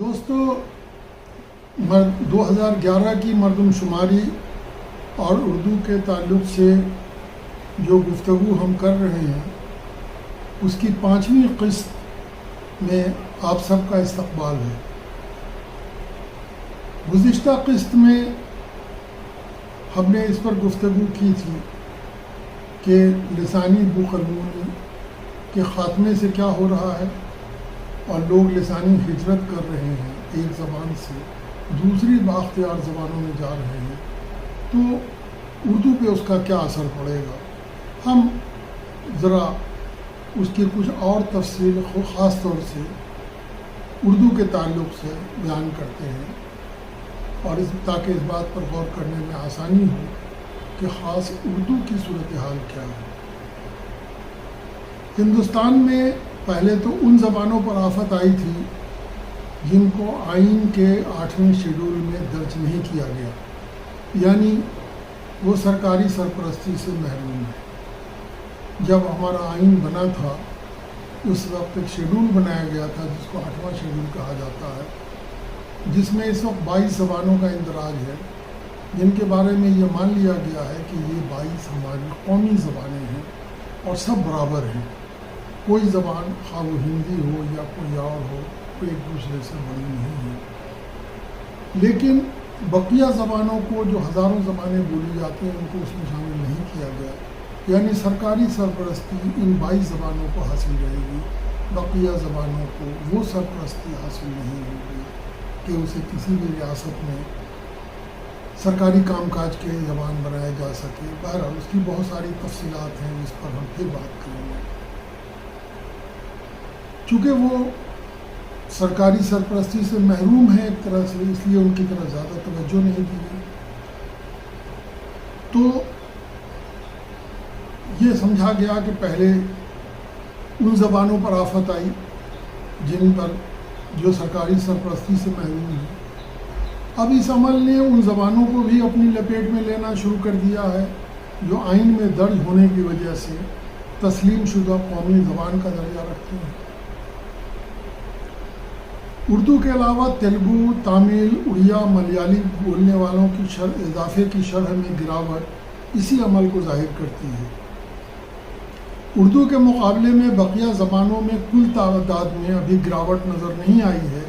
دوستو 2011 کی مردم شماری اور اردو کے تعلق سے جو گفتگو ہم کر رہے ہیں اس کی 5ویں قسط میں آپ سب کا استقبال ہے۔ گزشتہ قسط میں ہم نے اس پر گفتگو کی تھی کہ لسانی بوقلمونی کے خاتمے سے کیا ہو رہا ہے اور لوگ لسانی ہجرت کر رہے ہیں، ایک زبان سے دوسری بااختیار زبانوں میں جا رہے ہیں، تو اردو پہ اس کا کیا اثر پڑے گا۔ ہم ذرا اس کی کچھ اور تفصیل خاص طور سے اردو کے تعلق سے بیان کرتے ہیں اور تاکہ اس بات پر غور کرنے میں آسانی ہو کہ خاص اردو کی صورتحال کیا ہے۔ ہندوستان میں پہلے تو ان زبانوں پر آفت آئی تھی جن کو آئین کے 8ویں شیڈول میں درج نہیں کیا گیا، یعنی وہ سرکاری سرپرستی سے محروم ہے۔ جب ہمارا آئین بنا تھا اس وقت ایک شیڈول بنایا گیا تھا جس کو 8واں شیڈول کہا جاتا ہے، جس میں اس وقت 22 زبانوں کا اندراج ہے، جن کے بارے میں یہ مان لیا گیا ہے کہ یہ 22 ہماری قومی زبانیں ہیں اور سب برابر ہیں۔ کوئی زبان خواہ وہ ہندی ہو یا کوئی اور ہو، کوئی ایک دوسرے سے بڑی نہیں ہے۔ لیکن بقیہ زبانوں کو جو ہزاروں زبانیں بولی جاتی ہیں ان کو اس میں شامل نہیں کیا گیا، یعنی سرکاری سرپرستی ان 22 زبانوں کو حاصل رہے گی، بقیہ زبانوں کو وہ سرپرستی حاصل نہیں ہوگی کہ اسے کسی بھی ریاست میں سرکاری کام کاج کے زبان بنایا جا سکے۔ بہرحال اس کی بہت ساری تفصیلات ہیں جس پر ہم پھر بات کریں گے۔ چونکہ وہ سرکاری سرپرستی سے محروم ہیں ایک طرح سے، اس لیے ان کی طرف زیادہ توجہ نہیں دی گئی۔ تو یہ سمجھا گیا کہ پہلے ان زبانوں پر آفت آئی جن پر جو سرکاری سرپرستی سے محروم ہیں۔ اب اس عمل نے ان زبانوں کو بھی اپنی لپیٹ میں لینا شروع کر دیا ہے جو آئین میں درج ہونے کی وجہ سے تسلیم شدہ قومی زبان کا درجہ رکھتے ہیں۔ اردو کے علاوہ تیلگو، تامل، اڑیا، ملیالی بولنے والوں کی اضافے کی شرح میں گراوٹ اسی عمل کو ظاہر کرتی ہے۔ اردو کے مقابلے میں بقیہ زبانوں میں کل تعداد میں ابھی گراوٹ نظر نہیں آئی ہے،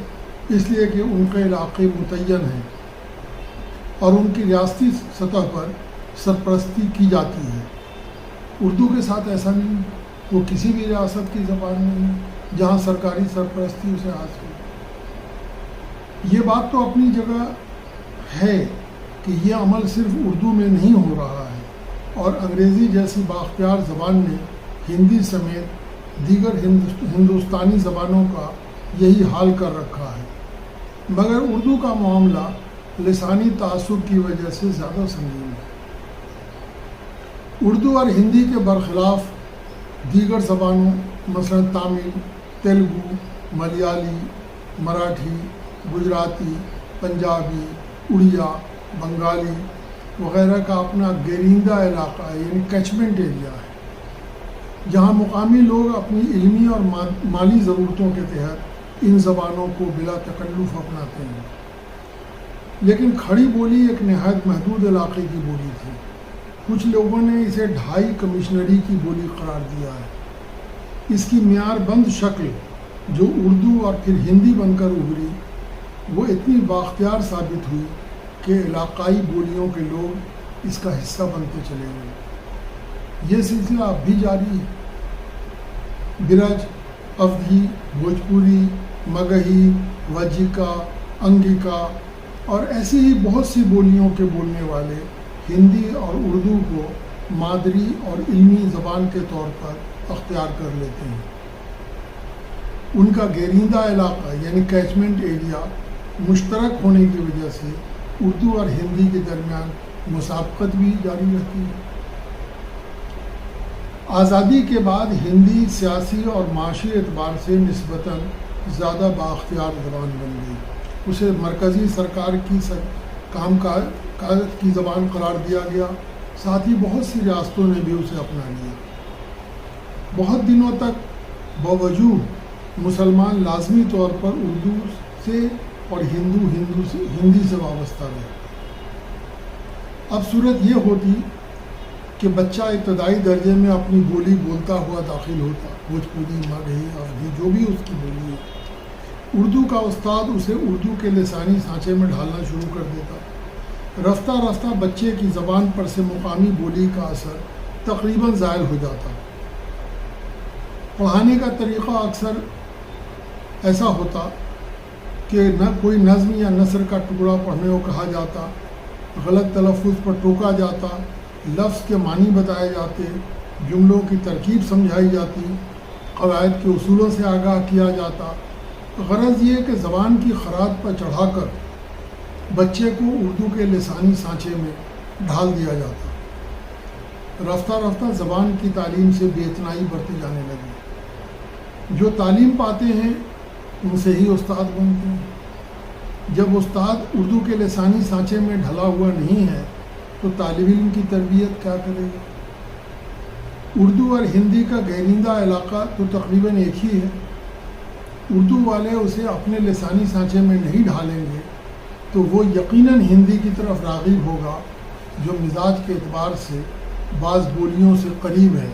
اس لیے کہ ان کے علاقے متعین ہیں اور ان کی ریاستی سطح پر سرپرستی کی جاتی ہے۔ اردو کے ساتھ ایسا نہیں، وہ کسی بھی ریاست کی زبان نہیں ہے جہاں سرکاری سرپرستی اسے حاصل ہے۔ یہ بات تو اپنی جگہ ہے کہ یہ عمل صرف اردو میں نہیں ہو رہا ہے اور انگریزی جیسی بااختیار زبان نے ہندی سمیت دیگر ہندوستانی زبانوں کا یہی حال کر رکھا ہے، مگر اردو کا معاملہ لسانی تعصب کی وجہ سے زیادہ سنگین ہے۔ اردو اور ہندی کے برخلاف دیگر زبانوں مثلا تامل، تیلگو، ملیالی، مراٹھی، گجراتی، پنجابی، اڑیا، بنگالی وغیرہ کا اپنا گیرندہ علاقہ یعنی کیچمنٹ ایریا ہے، جہاں مقامی لوگ اپنی علمی اور مالی ضرورتوں کے تحت ان زبانوں کو بلا تکلف اپناتے ہیں۔ لیکن کھڑی بولی ایک نہایت محدود علاقے کی بولی تھی۔ کچھ لوگوں نے اسے 2.5 کمشنری کی بولی قرار دیا ہے۔ اس کی معیار بند شکل جو اردو اور پھر ہندی بن کر ابھری، وہ اتنی بااختیار ثابت ہوئی کہ علاقائی بولیوں کے لوگ اس کا حصہ بنتے چلے گئے۔ یہ سلسلہ اب بھی جاری ہے۔ برج، اودھی، بھوجپوری، مگہی، وجیکا، انگیکا اور ایسی ہی بہت سی بولیوں کے بولنے والے ہندی اور اردو کو مادری اور علمی زبان کے طور پر اختیار کر لیتے ہیں۔ ان کا گیرندہ علاقہ یعنی کیچمنٹ ایریا مشترک ہونے کی وجہ سے اردو اور ہندی کے درمیان مسابقت بھی جاری رہتی ہے۔ آزادی کے بعد ہندی سیاسی اور معاشی اعتبار سے نسبتاً زیادہ بااختیار زبان بن گئی۔ اسے مرکزی سرکار کی کام کاج کی زبان قرار دیا گیا، ساتھ ہی بہت سی ریاستوں نے بھی اسے اپنا لیا۔ بہت دنوں تک باوجود مسلمان لازمی طور پر اردو سے اور ہندی سے وابستہ رہے۔ اب صورت یہ ہوتی کہ بچہ ابتدائی درجے میں اپنی بولی بولتا ہوا داخل ہوتا، بھوجپوری، مگہی، اودھی، جو بھی اس کی بولی ہے۔ اردو کا استاد اسے اردو کے لسانی سانچے میں ڈھالنا شروع کر دیتا۔ رفتہ رفتہ بچے کی زبان پر سے مقامی بولی کا اثر تقریباً زائل ہو جاتا۔ پڑھانے کا طریقہ اکثر ایسا ہوتا کہ نہ کوئی نظم یا نثر کا ٹکڑا پڑھنے کو کہا جاتا، غلط تلفظ پر ٹوکا جاتا، لفظ کے معنی بتائے جاتے، جملوں کی ترکیب سمجھائی جاتی، قواعد کے اصولوں سے آگاہ کیا جاتا۔ غرض یہ کہ زبان کی خراج پر چڑھا کر بچے کو اردو کے لسانی سانچے میں ڈھال دیا جاتا۔ رفتہ رفتہ زبان کی تعلیم سے بے اتنائی بڑھتی جانے لگی۔ جو تعلیم پاتے ہیں ان سے ہی استاد بنتے ہیں۔ جب استاد اردو کے لسانی سانچے میں ڈھلا ہوا نہیں ہے تو طالب علم کی تربیت کیا کرے گا؟ اردو اور ہندی کا گہریندہ علاقہ تو تقریباً ایک ہی ہے۔ اردو والے اسے اپنے لسانی سانچے میں نہیں ڈھالیں گے تو وہ یقیناً ہندی کی طرف راغب ہوگا، جو مزاج کے اعتبار سے بعض بولیوں سے قریب ہے،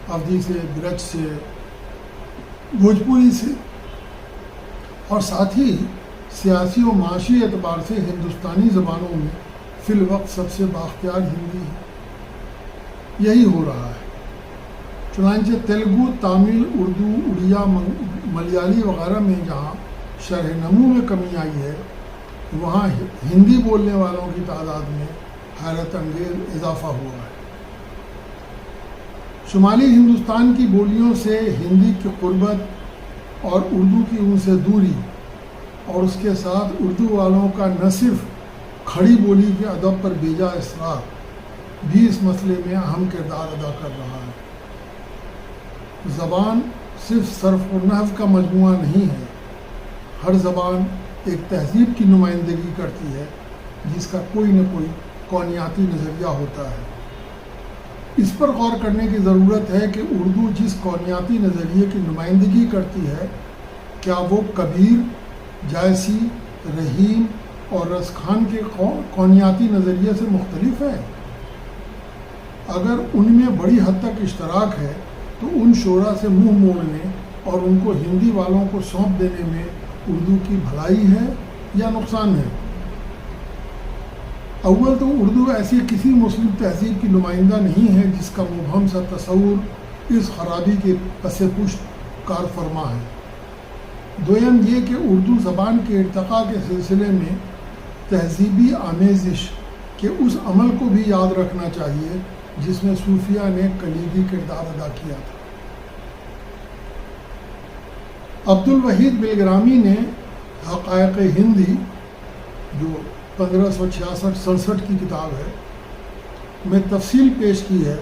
اودھی سے، برج سے، بھوجپوری سے، اور ساتھ ہی سیاسی و معاشی اعتبار سے ہندوستانی زبانوں میں فی الوقت سب سے بااختیار ہندی ہے۔ یہی ہو رہا ہے۔ چنانچہ تیلگو، تامل، اردو، اڑیا، ملیالی وغیرہ میں جہاں شرح نمو میں کمی آئی ہے، وہاں ہندی بولنے والوں کی تعداد میں حیرت انگیز اضافہ ہوا ہے۔ شمالی ہندوستان کی بولیوں سے ہندی کی قربت اور اردو کی ان سے دوری، اور اس کے ساتھ اردو والوں کا نہ صرف کھڑی بولی کے ادب پر بیجا اصرار بھی اس مسئلے میں اہم کردار ادا کر رہا ہے۔ زبان صرف صرف و نحو کا مجموعہ نہیں ہے۔ ہر زبان ایک تہذیب کی نمائندگی کرتی ہے جس کا کوئی نہ کوئی کونیاتی نظریہ ہوتا ہے۔ اس پر غور کرنے کی ضرورت ہے کہ اردو جس کونیاتی نظریے کی نمائندگی کرتی ہے، کیا وہ کبیر، جائسی، رحیم اور رسخان کے کونیاتی نظریے سے مختلف ہے؟ اگر ان میں بڑی حد تک اشتراک ہے تو ان شعراء سے منہ موڑنے اور ان کو ہندی والوں کو سونپ دینے میں اردو کی بھلائی ہے یا نقصان ہے؟ اول تو اردو ایسی کسی مسلم تہذیب کی نمائندہ نہیں ہے جس کا مبہم سا تصور اس خرابی کے پس پشت کار فرما ہے۔ دویم یہ کہ اردو زبان کے ارتقاء کے سلسلے میں تہذیبی آمیزش کے اس عمل کو بھی یاد رکھنا چاہیے جس میں صوفیہ نے کلیدی کردار ادا کیا تھا۔ عبدالوحید بلگرامی نے حقائق ہندی، جو 1566-67 کی کتاب ہے، میں تفصیل پیش کی ہے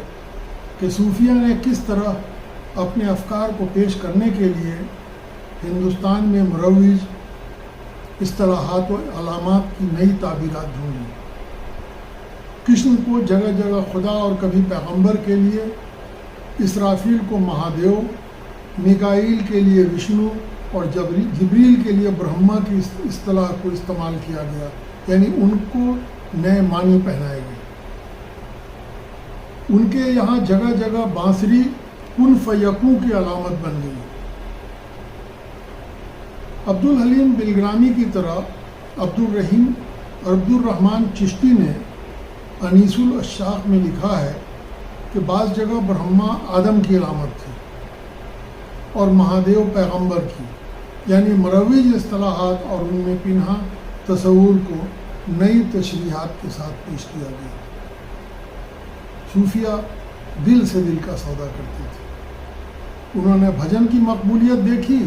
کہ صوفیہ نے کس طرح اپنے افکار کو پیش کرنے کے لیے ہندوستان میں مروج اصطلاحات و علامات کی نئی تعبیرات ڈھونڈی۔ کشن کو جگہ جگہ خدا اور کبھی پیغمبر کے لیے، اسرافیل کو مہادیو، میکائیل کے لیے وشنو اور جبریل کے لیے برہما کی اصطلاح کو استعمال کیا گیا، یعنی ان کو نئے معنی پہنائے گئے۔ ان کے یہاں جگہ جگہ بانسری کن فیکوں کی علامت بن گئی۔ عبدالحلیم بلگرامی کی طرح عبدالرحمن چشتی نے انیس الاشاق میں لکھا ہے کہ بعض جگہ برہما آدم کی علامت تھی اور مہادیو پیغمبر کی، یعنی مروج اصطلاحات اور ان میں پنہا تصور کو نئی تشریحات کے ساتھ پیش کیا گیا۔ صوفیہ دل سے دل کا سودا کرتے تھے۔ انہوں نے بھجن کی مقبولیت دیکھی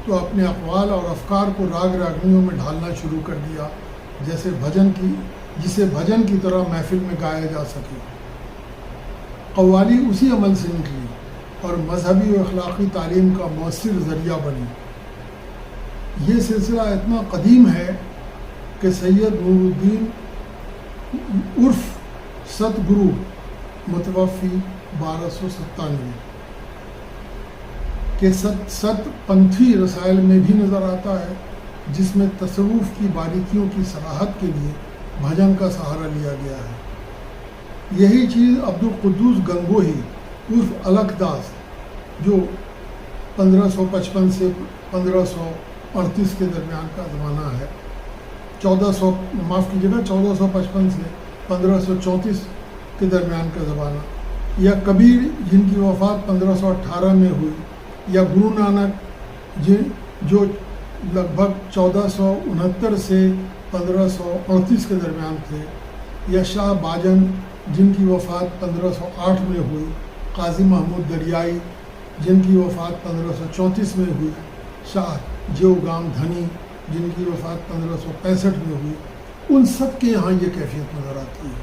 تو اپنے اقوال اور افکار کو راگ راگنیوں میں ڈھالنا شروع کر دیا، جسے بھجن کی طرح محفل میں گایا جا سکے۔ قوالی اسی عمل سے نکلی اور مذہبی و اخلاقی تعلیم کا مؤثر ذریعہ بنی۔ یہ سلسلہ اتنا قدیم ہے کہ سید نور الدین عرف ست گرو متوفی 1297 کے ست پنتھی رسائل میں بھی نظر آتا ہے، جس میں تصوف کی باریکیوں کی صراحت کے لیے بھجن کا سہارا لیا گیا ہے۔ یہی چیز عبدالقدوس گنگوہی عرف الک داس، جو 1555 سے 1538 کے درمیان کا زمانہ ہے، 1455 سے 1534 کے درمیان کا زمانہ، یا کبیر جن کی وفات 1518 میں ہوئی، یا گرو نانک جو لگ بھگ 1469 سے 1538 کے درمیان تھے، یا شاہ باجن جن کی وفات 1508 میں ہوئی، قاضی محمود دریائی جن کی وفات 1534 میں ہوئی، شاہ جیو گام دھنی جن کی وفات 1565 میں ہوئی، ان سب کے یہاں یہ کیفیت نظر آتی ہے۔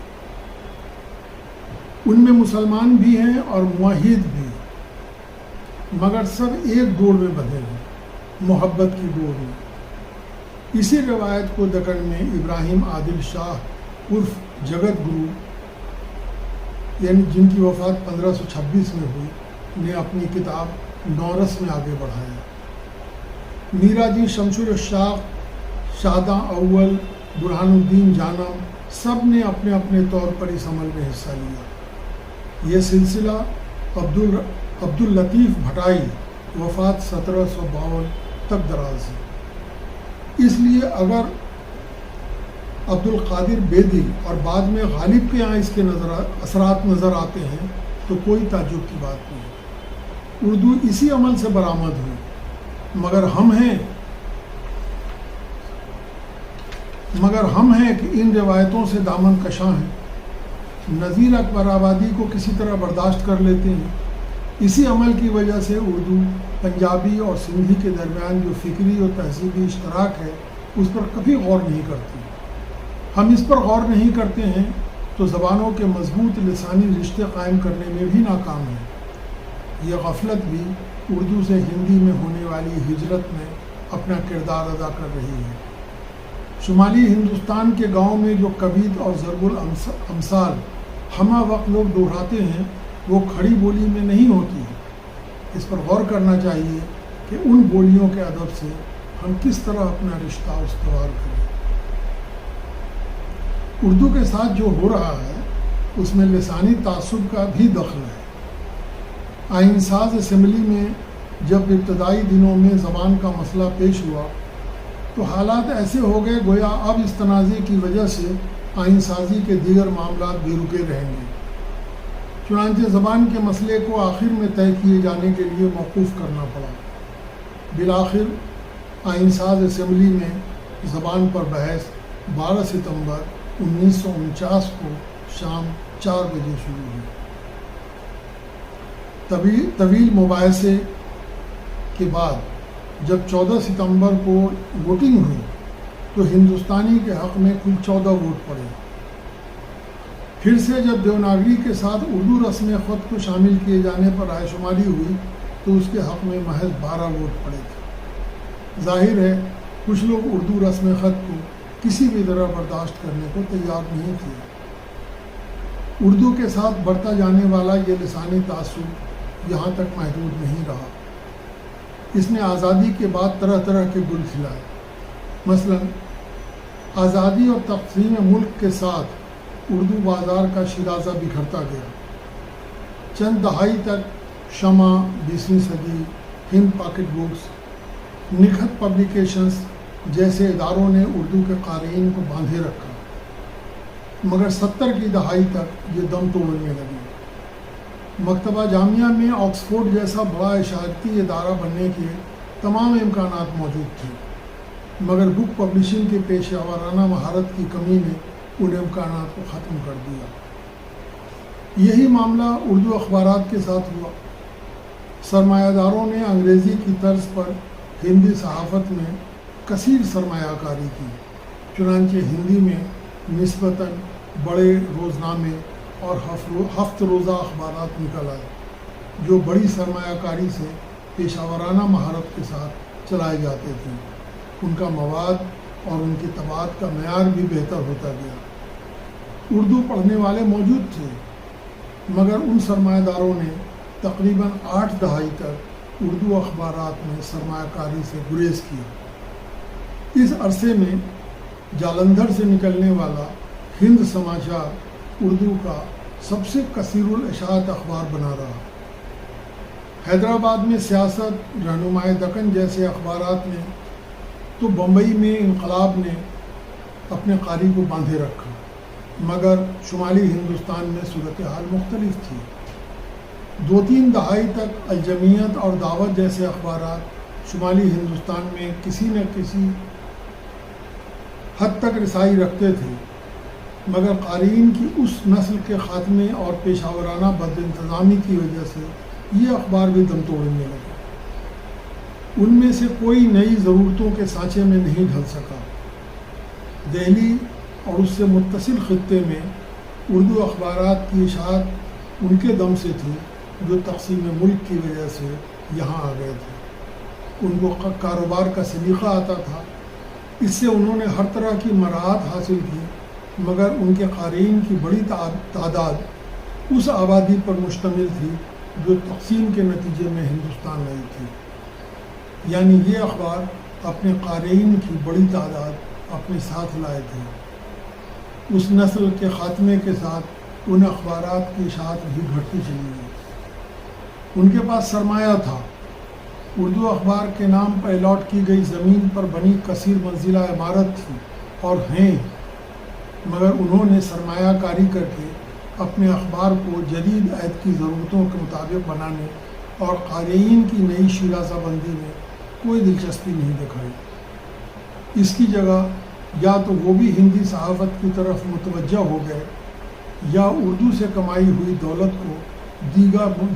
ان میں مسلمان بھی ہیں اور موحد بھی، مگر سب ایک ڈور میں بندھے ہیں، محبت کی ڈور میں۔ اسی روایت کو دکن میں ابراہیم عادل شاہ عرف جگت گرو، یعنی جن کی وفات 1526 میں ہوئی، نے اپنی کتاب نورس میں آگے بڑھایا۔ میرا جی شمس الشاق، شاہداں اول، برہان الدین جانم، سب نے اپنے اپنے طور پر اس عمل میں حصہ لیا۔ یہ سلسلہ عبداللطیف بھٹائی وفات 1752 تک دراز ہے۔ اس لیے اگر عبدالقادر بیدی اور بعد میں غالب کے یہاں اس کے اثرات نظر آتے ہیں تو کوئی تعجب کی بات نہیں۔ اردو اسی عمل سے برآمد ہوئی، مگر ہم ہیں کہ ان روایتوں سے دامن کشاں ہیں، نظیر اکبر آبادی کو کسی طرح برداشت کر لیتے ہیں۔ اسی عمل کی وجہ سے اردو پنجابی اور سندھی کے درمیان جو فکری اور تہذیبی اشتراک ہے اس پر کبھی غور نہیں کرتی۔ ہم اس پر غور نہیں کرتے ہیں تو زبانوں کے مضبوط لسانی رشتے قائم کرنے میں بھی ناکام ہیں۔ یہ غفلت بھی اردو سے ہندی میں ہونے والی ہجرت میں اپنا کردار ادا کر رہی ہے۔ شمالی ہندوستان کے گاؤں میں جو کبید اور ضرب الامثال ہمہ وقت لوگ دہراتے ہیں وہ کھڑی بولی میں نہیں ہوتی ہے۔ اس پر غور کرنا چاہیے کہ ان بولیوں کے ادب سے ہم کس طرح اپنا رشتہ استوار کریں۔ اردو کے ساتھ جو ہو رہا ہے اس میں لسانی تعصب کا بھی دخل ہے۔ آئین ساز اسمبلی میں جب ابتدائی دنوں میں زبان کا مسئلہ پیش ہوا تو حالات ایسے ہو گئے گویا اب اس تنازع کی وجہ سے آئین سازی کے دیگر معاملات بے رکے رہیں گے۔ چنانچہ زبان کے مسئلے کو آخر میں طے کیے جانے کے لیے موقوف کرنا پڑا۔ بالآخر آئین ساز اسمبلی میں زبان پر بحث 12 ستمبر 1949 کو شام 4 بجے شروع ہوئی۔ طویل مباحثے کے بعد جب 14 ستمبر کو ووٹنگ ہوئی تو ہندوستانی کے حق میں کل 14 ووٹ پڑے۔ پھر سے جب دیوناگری کے ساتھ اردو رسم خط کو شامل کیے جانے پر رائے شماری ہوئی تو اس کے حق میں محض 12 ووٹ پڑے تھے۔ ظاہر ہے کچھ لوگ اردو رسم خط کو کسی بھی طرح برداشت کرنے کو تیار نہیں تھے۔ اردو کے ساتھ بڑھتا جانے والا یہ لسانی تعصب یہاں تک محدود نہیں رہا۔ اس نے آزادی کے بعد طرح طرح کے گل کھلائے۔ مثلا آزادی اور تقسیم ملک کے ساتھ اردو بازار کا شیرازہ بکھرتا گیا۔ چند دہائی تک شمع، 20ویں صدی، ہند پاکٹ بکس، نکھت پبلیکیشنز جیسے اداروں نے اردو کے قارئین کو باندھے رکھا، مگر 70 کی دہائی تک یہ دم توڑنے لگی۔ مکتبہ جامعہ میں آکسفورڈ جیسا بڑا اشاعتی ادارہ بننے کے تمام امکانات موجود تھے، مگر بک پبلشنگ کے پیشہ ورانہ مہارت کی کمی نے ان امکانات کو ختم کر دیا۔ یہی معاملہ اردو اخبارات کے ساتھ ہوا۔ سرمایہ داروں نے انگریزی کی طرز پر ہندی صحافت میں کثیر سرمایہ کاری کی، چنانچہ ہندی میں نسبتاً بڑے روزنامے اور ہفت روزہ اخبارات نکل آئے جو بڑی سرمایہ کاری سے پیشہ ورانہ مہارت کے ساتھ چلائے جاتے تھے۔ ان کا مواد اور ان کی طباعت کا معیار بھی بہتر ہوتا گیا۔ اردو پڑھنے والے موجود تھے، مگر ان سرمایہ داروں نے تقریباً 8 دہائی تک اردو اخبارات میں سرمایہ کاری سے گریز کیا۔ اس عرصے میں جالندھر سے نکلنے والا ہند سماچار اردو کا سب سے کثیر الاشاعت اخبار بنا رہا۔ حیدرآباد میں سیاست، رہنمائے دکن جیسے اخبارات نے تو بمبئی میں انقلاب نے اپنے قاری کو باندھے رکھا، مگر شمالی ہندوستان میں صورتحال مختلف تھی۔ 2-3 دہائی تک الجمعیت اور دعوت جیسے اخبارات شمالی ہندوستان میں کسی نہ کسی حد تک رسائی رکھتے تھے، مگر قارئین کی اس نسل کے خاتمے اور پیشہ ورانہ بد انتظامی کی وجہ سے یہ اخبار بھی دم توڑنے لگے۔ ان میں سے کوئی نئی ضرورتوں کے سانچے میں نہیں ڈھل سکا۔ دہلی اور اس سے متصل خطے میں اردو اخبارات کی اشاعت ان کے دم سے تھی جو تقسیم ملک کی وجہ سے یہاں آ گئے تھے۔ ان کو کاروبار کا سلیقہ آتا تھا، اس سے انہوں نے ہر طرح کی مراعات حاصل کی، مگر ان کے قارئین کی بڑی تعداد اس آبادی پر مشتمل تھی جو تقسیم کے نتیجے میں ہندوستان آئی تھی۔ یعنی یہ اخبار اپنے قارئین کی بڑی تعداد اپنے ساتھ لائے تھے۔ اس نسل کے خاتمے کے ساتھ ان اخبارات کی اشاعت بھی گھٹتی چلی گئی۔ ان کے پاس سرمایہ تھا۔ اردو اخبار کے نام پر الاٹ کی گئی زمین پر بنی کثیر منزلہ عمارت تھی اور ہیں، مگر انہوں نے سرمایہ کاری کر کے اپنے اخبار کو جدید عہد کی ضرورتوں کے مطابق بنانے اور قارئین کی نئی شیرازہ بندی میں کوئی دلچسپی نہیں دکھائی۔ اس کی جگہ یا تو وہ بھی ہندی صحافت کی طرف متوجہ ہو گئے یا اردو سے کمائی ہوئی دولت کو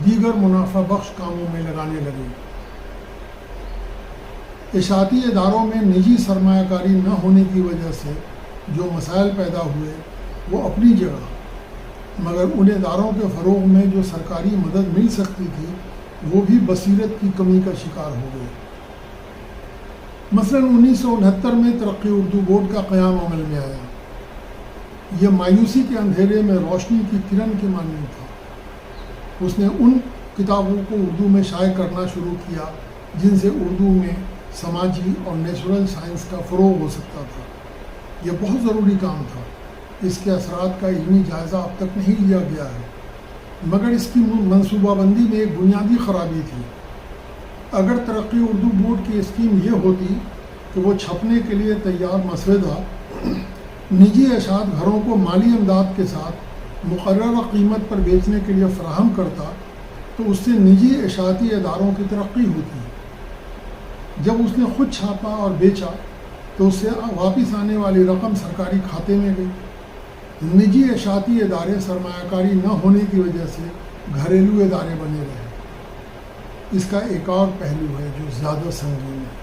دیگر منافع بخش کاموں میں لگانے لگے۔ اشاعتی اداروں میں نجی سرمایہ کاری نہ ہونے کی وجہ سے جو مسائل پیدا ہوئے وہ اپنی جگہ، مگر ان اداروں کے فروغ میں جو سرکاری مدد مل سکتی تھی وہ بھی بصیرت کی کمی کا شکار ہو گئے۔ مثلاً 1969 میں ترقی اردو بورڈ کا قیام عمل میں آیا۔ یہ مایوسی کے اندھیرے میں روشنی کی کرن کے مانند تھا۔ اس نے ان کتابوں کو اردو میں شائع کرنا شروع کیا جن سے اردو میں سماجی اور نیچرل سائنس کا فروغ ہو سکتا تھا۔ یہ بہت ضروری کام تھا۔ اس کے اثرات کا علمی جائزہ اب تک نہیں لیا گیا ہے، مگر اس کی منصوبہ بندی میں ایک بنیادی خرابی تھی۔ اگر ترقی اردو بورڈ کی اسکیم یہ ہوتی کہ وہ چھپنے کے لیے تیار مسودہ نجی اشاعت گھروں کو مالی امداد کے ساتھ مقررہ قیمت پر بیچنے کے لیے فراہم کرتا تو اس سے نجی اشاعتی اداروں کی ترقی ہوتی۔ جب اس نے خود چھاپا اور بیچا تو اس سے واپس آنے والی رقم سرکاری کھاتے میں گئی۔ نجی اشاعتی ادارے سرمایہ کاری نہ ہونے کی وجہ سے گھریلو ادارے بنے رہے۔ اس کا ایک اور پہلو ہے جو زیادہ سنگین ہے۔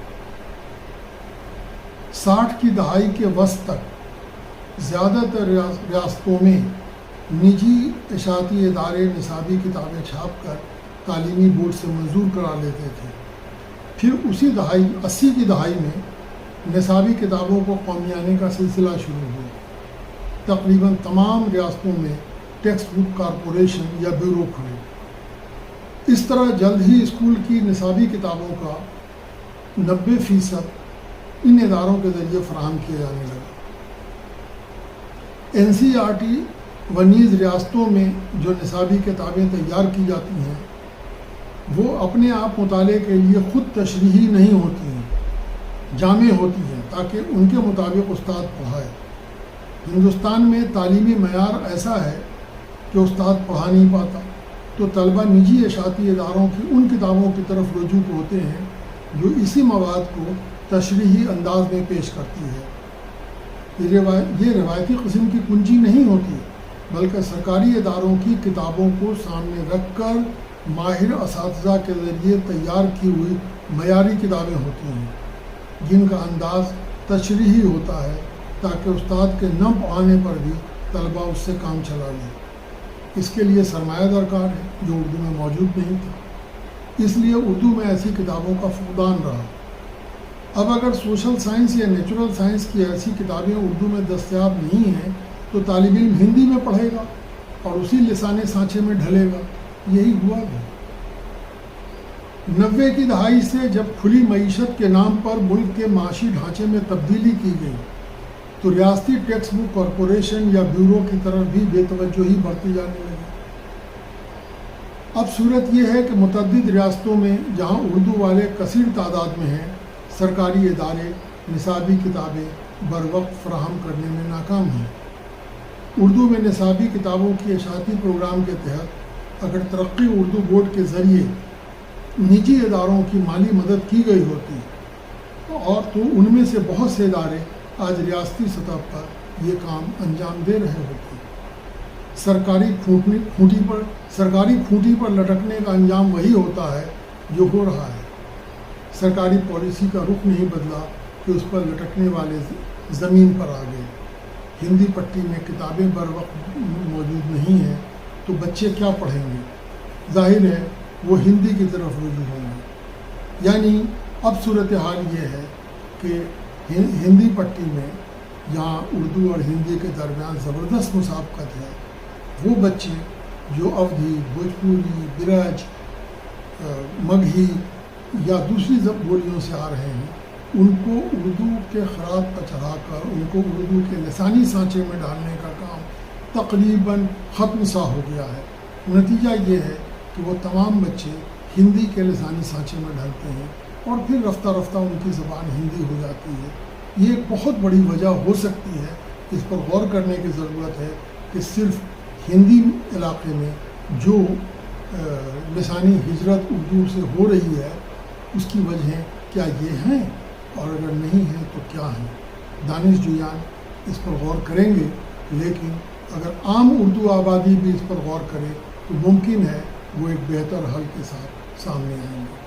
60 کی دہائی کے وسط تک زیادہ تر ریاستوں میں نجی اشاعتی ادارے نصابی کتابیں چھاپ کر تعلیمی بورڈ سے منظور کرا لیتے تھے۔ پھر اسی دہائی 80 کی دہائی میں نصابی کتابوں کو قومیانے کا سلسلہ شروع ہوا۔ تقریباً تمام ریاستوں میں ٹیکسٹ بک کارپوریشن یا بیورو کھلے۔ اس طرح جلد ہی اسکول کی نصابی کتابوں کا 90% ان اداروں کے ذریعے فراہم کیا جانے لگا۔ NCERT و نیز ریاستوں میں جو نصابی کتابیں تیار کی جاتی ہیں وہ اپنے آپ مطالعے کے لیے خود تشریحی نہیں ہوتی ہیں، جامع ہوتی ہیں تاکہ ان کے مطابق استاد پڑھائے۔ ہندوستان میں تعلیمی معیار ایسا ہے کہ استاد پڑھا نہیں پاتا تو طلبہ نجی اشاعتی اداروں کی ان کتابوں کی طرف رجوع ہوتے ہیں جو اسی مواد کو تشریحی انداز میں پیش کرتی ہے۔ یہ روایتی قسم کی کنجی نہیں ہوتی، بلکہ سرکاری اداروں کی کتابوں کو سامنے رکھ کر ماہر اساتذہ کے ذریعے تیار کی ہوئی معیاری کتابیں ہوتی ہیں جن کا انداز تشریحی ہوتا ہے تاکہ استاد کے نہ پڑھانے پر بھی طلبہ اس سے کام چلا لیں۔ اس کے لیے سرمایہ درکار ہے جو اردو میں موجود نہیں تھا، اس لیے اردو میں ایسی کتابوں کا فقدان رہا۔ اب اگر سوشل سائنس یا نیچرل سائنس کی ایسی کتابیں اردو میں دستیاب نہیں ہیں تو طالب علم ہندی میں پڑھے گا اور اسی لسانی سانچے میں ڈھلے گا۔ یہی ہوا ہے۔ 90 کی دہائی سے جب کھلی معیشت کے نام پر ملک کے معاشی ڈھانچے میں تبدیلی کی گئی تو ریاستی ٹیکس بک کارپوریشن یا بیورو کی طرف بھی بے توجہی بڑھتی جانے لگی۔ اب صورت یہ ہے کہ متعدد ریاستوں میں جہاں اردو والے کثیر تعداد میں ہیں، سرکاری ادارے نصابی کتابیں بروقت فراہم کرنے میں ناکام ہیں۔ اردو میں نصابی کتابوں کی اشاعتی پروگرام کے تحت اگر ترقی اردو بورڈ کے ذریعے نجی اداروں کی مالی مدد کی گئی ہوتی اور تو ان میں سے بہت سے ادارے آج ریاستی سطح پر یہ کام انجام دے رہے ہوتے ہیں۔ سرکاری کھوٹی پر لٹکنے کا انجام وہی ہوتا ہے جو ہو رہا ہے۔ سرکاری پالیسی کا رخ نہیں بدلا کہ اس پر لٹکنے والے زمین پر آ گئے۔ ہندی پٹی میں کتابیں بر وقت موجود نہیں ہیں تو بچے کیا پڑھیں گے؟ ظاہر ہے وہ ہندی کی طرف رجوع ہوں گے۔ یعنی اب صورتحال یہ ہے کہ ہندی پٹی میں جہاں اردو اور ہندی کے درمیان زبردست مسابقت ہے، وہ بچے جو اودھی، بھوجپوری، برج، مگہی یا دوسری بولیوں سے آ رہے ہیں، ان کو اردو کے خراج پر چڑھا کر ان کو اردو کے لسانی سانچے میں ڈالنے کا کام تقریباً ختم سا ہو گیا ہے۔ نتیجہ یہ ہے کہ وہ تمام بچے ہندی کے لسانی سانچے میں ڈھلتے ہیں اور پھر رفتہ رفتہ ان کی زبان ہندی ہو جاتی ہے۔ یہ ایک بہت بڑی وجہ ہو سکتی ہے، اس پر غور کرنے کی ضرورت ہے کہ صرف ہندی علاقے میں جو لسانی ہجرت اردو سے ہو رہی ہے اس کی وجہیں کیا یہ ہیں، اور اگر نہیں ہیں تو کیا ہیں۔ دانش جویان اس پر غور کریں گے، لیکن اگر عام اردو آبادی بھی اس پر غور کرے تو ممکن ہے وہ ایک بہتر حل کے ساتھ سامنے آئیں گے۔